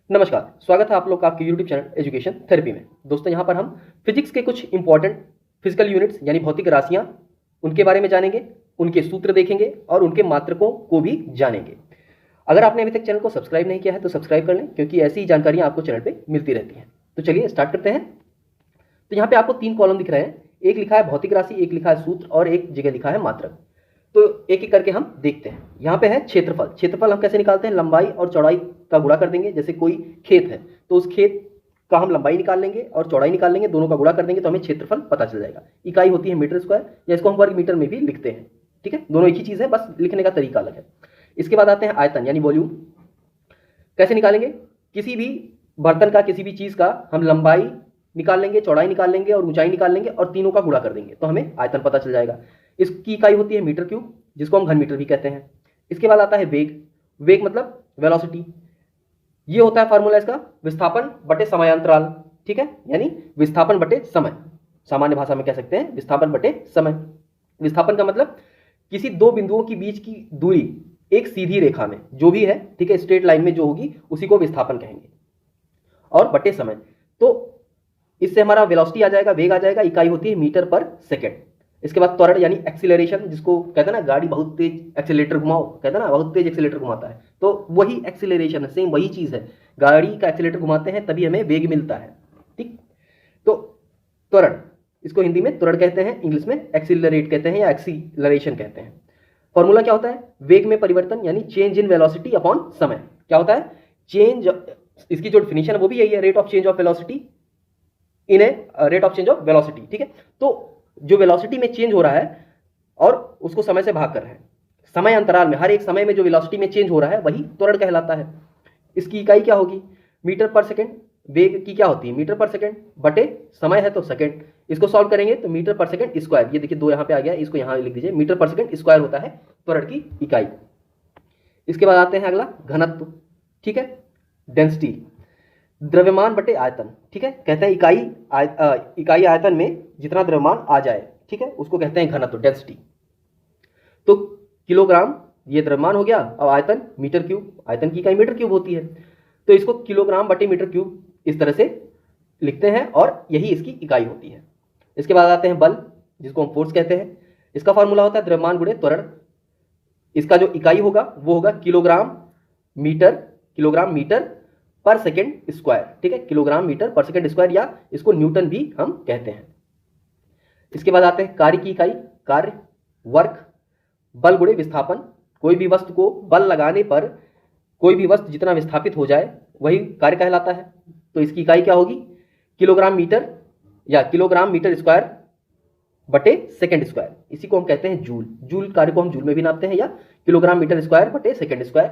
नमस्कार, स्वागत है आप लोग का आपके यूट्यूब चैनल एजुकेशन थेरेपी में। दोस्तों यहाँ पर हम फिजिक्स के कुछ इंपॉर्टेंट फिजिकल यूनिट्स यानी भौतिक राशियाँ उनके बारे में जानेंगे, उनके सूत्र देखेंगे और उनके मात्रकों को भी जानेंगे। अगर आपने अभी तक चैनल को सब्सक्राइब नहीं किया है तो सब्सक्राइब कर लें, क्योंकि ऐसी ही जानकारियाँ आपको चैनल पर मिलती रहती हैं। तो चलिए स्टार्ट करते हैं। तो यहाँ पे आपको 3 कॉलम दिख रहे हैं, एक लिखा है भौतिक राशि, एक लिखा है सूत्र और एक जगह लिखा है मात्रक। तो एक एक करके हम देखते हैं। यहाँ पे है क्षेत्रफल। क्षेत्रफल हम कैसे निकालते हैं? लंबाई और चौड़ाई का गुणा कर देंगे। जैसे कोई खेत है तो उस खेत का हम लंबाई निकाल लेंगे और चौड़ाई निकाल लेंगे, दोनों का गुणा कर देंगे तो हमें क्षेत्रफल पता चल जाएगा। इकाई होती है मीटर स्क्वायर, या इसको हम वर्ग मीटर में भी लिखते हैं। ठीक है, दोनों एक ही चीज़ है, बस लिखने का तरीका अलग है। इसके बाद आते हैं आयतन यानी वॉल्यूम। कैसे निकालेंगे? किसी भी बर्तन का, किसी भी चीज़ का हम लंबाई निकाल लेंगे, चौड़ाई निकाल लेंगे और ऊंचाई निकाल लेंगे और तीनों का गुणा कर देंगे तो हमें आयतन पता चल जाएगा। इसकी इकाई होती है मीटर क्यूब, जिसको हम घन मीटर भी कहते हैं। इसके बाद आता है वेग। वेग मतलब वेलोसिटी। ये होता है फार्मूला इसका, विस्थापन बटे समयांतराल। ठीक है, यानी विस्थापन बटे समय, सामान्य भाषा में कह सकते हैं विस्थापन बटे समय। विस्थापन का मतलब किसी दो बिंदुओं के बीच की दूरी एक सीधी रेखा में जो भी है, ठीक है, स्ट्रेट लाइन में जो होगी उसी को विस्थापन कहेंगे। और बटे समय, तो इससे हमारा वेलोसिटी आ जाएगा, वेग आ जाएगा, इकाई होती है मीटर पर सेकेंड। इसके बाद त्वरण यानी एक्सीलरेशन, जिसको कहते हैं ना गाड़ी बहुत तेज एक्सीलरेटर घुमाओ, कहते हैं ना बहुत तेज एक्सीलरेटर घुमाता है, तो वही एक्सीलरेशन है, सेम वही चीज़ है। गाड़ी का एक्सीलरेटर घुमाते हैं तभी हमें वेग मिलता है। ठीक, तो त्वरण, इसको हिंदी में त्वरण कहते हैं, इंग्लिश में एक्सीलरेट कहते हैं या एक्सीलरेशन कहते हैं। फॉर्मूला क्या होता है? वेग में परिवर्तन यानी चेंज इन वेलोसिटी अपॉन समय। क्या होता है? चेंज, इसकी जो डिफिनीशन है वो भी यही है, rate of change of velocity in a rate of change of velocity. ठीक है, तो जो वेलोसिटी में चेंज हो रहा है और उसको समय से भाग कर रहे हैं, समय अंतराल में हर एक समय में जो वेलोसिटी में चेंज हो रहा है वही त्वरण कहलाता है। इसकी इकाई क्या होगी? मीटर पर सेकेंड। वेग की क्या होती है? मीटर पर सेकेंड बटे समय है तो सेकेंड। इसको सॉल्व करेंगे तो मीटर पर सेकेंड स्क्वायर, ये देखिए दो यहाँ पे आ गया, इसको यहाँ लिख दीजिए, मीटर पर सेकेंड स्क्वायर होता है त्वरण की इकाई। इसके बाद आते हैं अगला, घनत्व। ठीक है, डेंसिटी, द्रव्यमान बटे आयतन। ठीक है, कहते हैं इकाई आयतन में जितना द्रव्यमान आ जाए, ठीक है, उसको कहते हैं घनत्व, डेंसिटी। तो किलोग्राम ये द्रव्यमान हो गया, और आयतन मीटर क्यूब, आयतन की इकाई मीटर क्यूब होती है, तो इसको किलोग्राम बटे मीटर क्यूब इस तरह से लिखते हैं और यही इसकी इकाई होती है। इसके बाद आते हैं बल, जिसको हम फोर्स कहते हैं। इसका फॉर्मूला होता है द्रव्यमान गुणे त्वरण। इसका जो इकाई होगा वो होगा किलोग्राम मीटर पर सेकेंड स्क्वायर। ठीक है, किलोग्राम मीटर पर सेकेंड स्क्वायर, या इसको न्यूटन भी हम कहते हैं। इसके बाद आते हैं कार्य की इकाई, कार्य वर्क। बल गुणे विस्थापन, कोई भी वस्तु को बल लगाने पर कोई भी वस्तु जितना विस्थापित हो जाए वही कार्य कहलाता है। तो इसकी इकाई क्या होगी? किलोग्राम मीटर या किलोग्राम मीटर स्क्वायर बटे सेकेंड स्क्वायर, इसी को हम कहते हैं जूल। जूल कार्य को हम जूल में भी नापते हैं, या किलोग्राम मीटर स्क्वायर बटे सेकेंड स्क्वायर,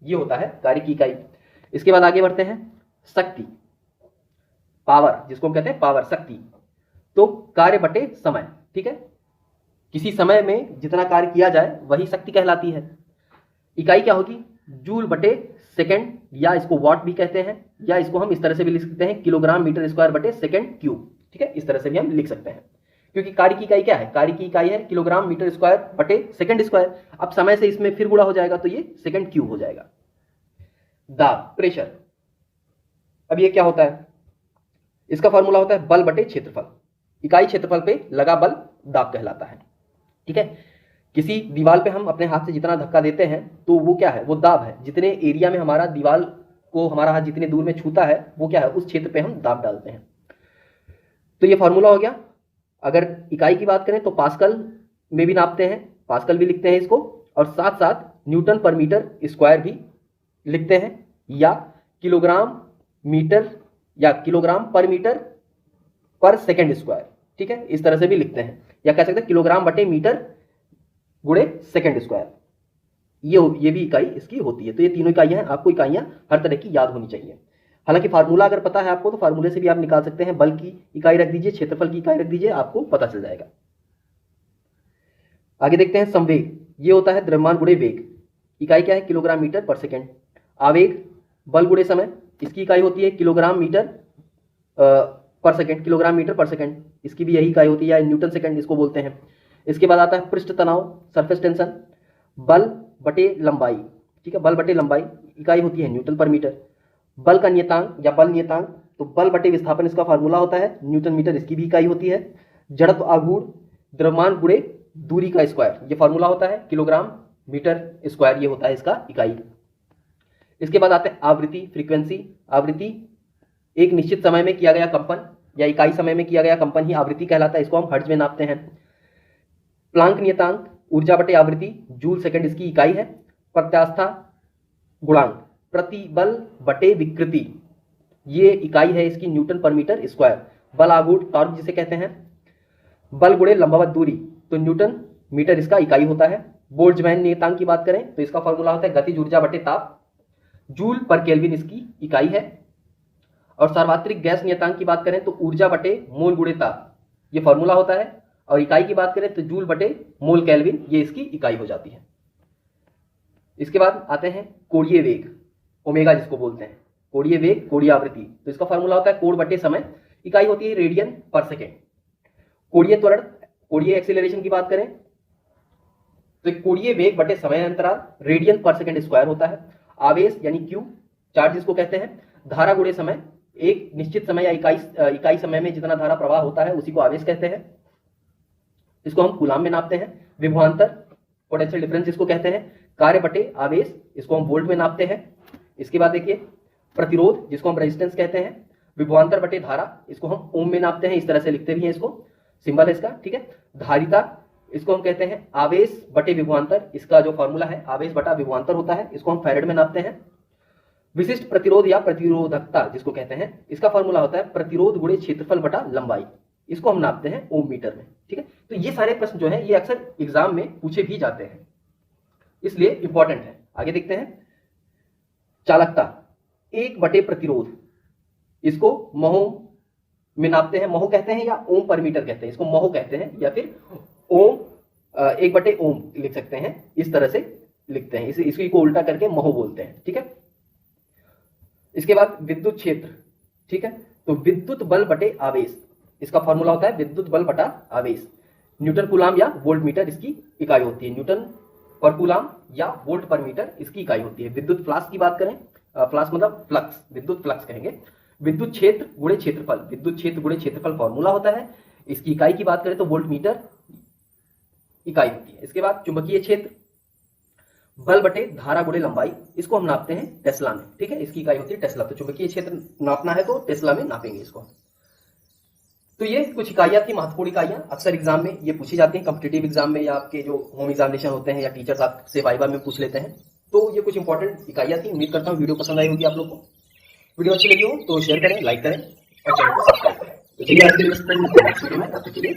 ये होता है कार्य की इकाई। इसके बाद आगे बढ़ते हैं, शक्ति, पावर, जिसको हम कहते हैं पावर, शक्ति। तो कार्य बटे समय। ठीक है, किसी समय में जितना कार्य किया जाए वही शक्ति कहलाती है। इकाई क्या होगी? जूल बटे सेकेंड, या इसको वॉट भी कहते हैं, या इसको हम इस तरह से भी लिख सकते हैं, किलोग्राम मीटर स्क्वायर बटे सेकेंड क्यूब। ठीक है, इस तरह से भी हम लिख सकते हैं, क्योंकि कार्य की इकाई क्या है? कार्य की इकाई है किलोग्राम मीटर स्क्वायर बटे सेकेंड स्क्वायर। अब समय से इसमें फिर गुणा हो जाएगा तो ये सेकेंड क्यूब हो जाएगा। दाब, प्रेशर, अब ये क्या होता है? इसका फॉर्मूला होता है बल बटे क्षेत्रफल। इकाई क्षेत्रफल पे लगा बल दाब कहलाता है। ठीक है, किसी दीवार पे हम अपने हाथ से जितना धक्का देते हैं तो वो क्या है? वो दाब है। जितने एरिया में हमारा दीवार को हमारा हाथ जितने दूर में छूता है वो क्या है? उस क्षेत्र पे हम दाब डालते हैं। तो ये फॉर्मूला हो गया। अगर इकाई की बात करें तो पास्कल में भी नापते हैं, पास्कल भी लिखते हैं इसको, और साथ साथ न्यूटन पर मीटर स्क्वायर भी लिखते हैं, या किलोग्राम मीटर या किलोग्राम पर मीटर पर सेकेंड स्क्वायर। ठीक है, इस तरह से भी लिखते हैं, या कह सकते हैं किलोग्राम बटे मीटर गुणे सेकेंड स्क्वायर। ये भी इकाई इसकी होती है। तो ये तीनों इकाइयां हैं, आपको इकाइयां हर तरह की याद होनी चाहिए। हालांकि फार्मूला अगर पता है आपको तो फार्मूले से भी आप निकाल सकते हैं। बल की इकाई रख दीजिए, क्षेत्रफल की इकाई रख दीजिए, आपको पता चल जाएगा। आगे देखते हैं संवेग। ये होता है द्रव्यमान गुणे वेग। इकाई क्या है? किलोग्राम मीटर पर सेकेंड। आवेग, बल गुणे समय, इसकी इकाई होती है किलोग्राम मीटर पर सेकेंड, किलोग्राम मीटर पर सेकेंड, इसकी भी यही इकाई होती है, या न्यूटन सेकेंड इसको बोलते हैं। इसके बाद आता है पृष्ठ तनाव, सरफेस टेंशन। बल बटे लंबाई, ठीक है, बल बटे लंबाई, इकाई होती है न्यूटन पर मीटर। बल का नियतांक या बल नियतांक, तो बल बटे विस्थापन इसका फार्मूला होता है, न्यूटन मीटर इसकी भी इकाई होती है। जड़त्व आघूर्ण द्रव्यमान गुणे दूरी का स्क्वायर, ये फार्मूला होता है किलोग्राम मीटर स्क्वायर, ये होता है इसका इकाई। इसके बाद आते हैं आवृत्ति, फ्रीक्वेंसी। आवृत्ति एक निश्चित समय में किया गया कंपन या इकाई समय में किया गया कंपन ही आवृत्ति कहलाता है, इसको हम हर्ट्ज में नापते हैं। प्लांक नियतांक ऊर्जा बटे आवृत्ति, जूल सेकंड इसकी इकाई है। प्रत्यास्था गुणांक प्रतिबल बटे विकृति, ये इकाई है इसकी न्यूटन पर मीटर स्क्वायर। बल आघूर्ण टॉर्क जिसे कहते हैं, बल गुणे लंबवत दूरी, तो न्यूटन मीटर इसका इकाई होता है। बोल्ट्जमैन नियतांक की बात करें तो इसका फॉर्मूला होता है गतिज ऊर्जा बटे ताप, जूल पर केल्विन इसकी इकाई है। और सार्वत्रिक गैस नियतांक की बात करें तो ऊर्जा बटे मोल गुणे ताप, ये फॉर्मूला होता है। और इकाई की बात करें तो जूल बटे मोल केल्विन, ये इसकी इकाई हो जाती है। इसके बाद आते हैं कोणीय वेग, ओमेगा जिसको बोलते हैं, कोणीय वेग कोणीय आवृत्ति, तो इसका फॉर्मूला होता है कोण बटे समय, इकाई होती है रेडियन पर सेकेंड। कोणीय त्वरण, कोणीय एक्सीलरेशन की बात करें तो कोणीय वेग बटे समय अंतराल रेडियन पर सेकेंड स्क्वायर होता है। आवेश यानी क्यू, चार्ज जिसको कहते हैं, धारा गुणे समय, एक निश्चित समय या इकाई समय में जितना धारा प्रवाह होता है उसी को आवेश कहते हैं, इसको हम कूलाम में नापते हैं। विभवांतर पोटेंशियल डिफरेंस जिसको कहते हैं, कार्य बटे आवेश, इसको हम वोल्ट में नापते हैं। इसके बाद देखिए प्रतिरोध जिसको हम रेजिस्टेंस कहते हैं, विभवांतर बटे धारा, इसको हम ओम में नापते हैं, इस तरह से लिखते भी हैं, इसको सिंबल है इसका, ठीक है। धारिता, इसको हम कहते हैं आवेश बटे विभवांतर, इसका जो फॉर्मूला है आवेश बटा विभवांतर होता है, इसको हम फैरेड में नापते हैं। विशिष्ट प्रतिरोध या प्रतिरोधकता जिसको कहते हैं, इसका फॉर्मूला होता है प्रतिरोध गुणे क्षेत्रफल बटा लंबाई, इसको हम नापते हैं ओम मीटर में, ठीक है। तो ये सारे प्रश्न जो है ये अक्सर एग्जाम में पूछे भी जाते हैं, इसलिए इंपॉर्टेंट है। आगे देखते हैं चालकता, एक बटे प्रतिरोध, इसको महो में नापते हैं, महो कहते हैं या ओम पर मीटर कहते हैं, इसको महो कहते हैं या फिर ओम, एक बटे ओम लिख सकते हैं, इस तरह से लिखते हैं, इसको उल्टा करके महो बोलते हैं, ठीक है। इसके बाद विद्युत क्षेत्र, ठीक है, तो विद्युत बल बटे आवेश, इसका फॉर्मूला होता है विद्युत बल बटा आवेश। न्यूटन कूलाम या वोल्ट मीटर इसकी इकाई होती है, न्यूटन पर कूलाम या वोल्ट पर मीटर इसकी इकाई होती है। विद्युत फ्लाक्स की बात करें, फ्लाक्स मतलब फ्लक्स, विद्युत फ्लक्स कहेंगे। विद्युत क्षेत्र गुणे क्षेत्रफल, विद्युत क्षेत्र गुणे क्षेत्रफल फॉर्मूला होता है, इसकी इकाई की बात करें तो वोल्ट मीटर इकाई होती है। इसके बाद चुंबकीय क्षेत्र, बल बटे धारा गुणे लंबाई, इसको हम नापते हैं टेस्ला में, ठीक है, इसकी इकाई होती है टेस्ला। तो चुंबकीय क्षेत्र नापना है तो टेस्ला में नापेंगे इसको। तो ये कुछ इकाइयां थी, महत्वपूर्ण इकाइयां, अक्सर एग्जाम में ये पूछी जाती हैं, कॉम्पिटिटिव एग्जाम में या आपके जो होम एग्जामिनेशन होते हैं या टीचर्स आपसे वाइवा में पूछ लेते हैं। तो ये कुछ इंपॉर्टेंट इकाइयां थी। उम्मीद करता हूँ वीडियो पसंद आई होगी आप लोग को। वीडियो अच्छी लगी हो तो शेयर करें, लाइक करें और चैनल को सब्सक्राइब करें। तो चलिए आज के लिए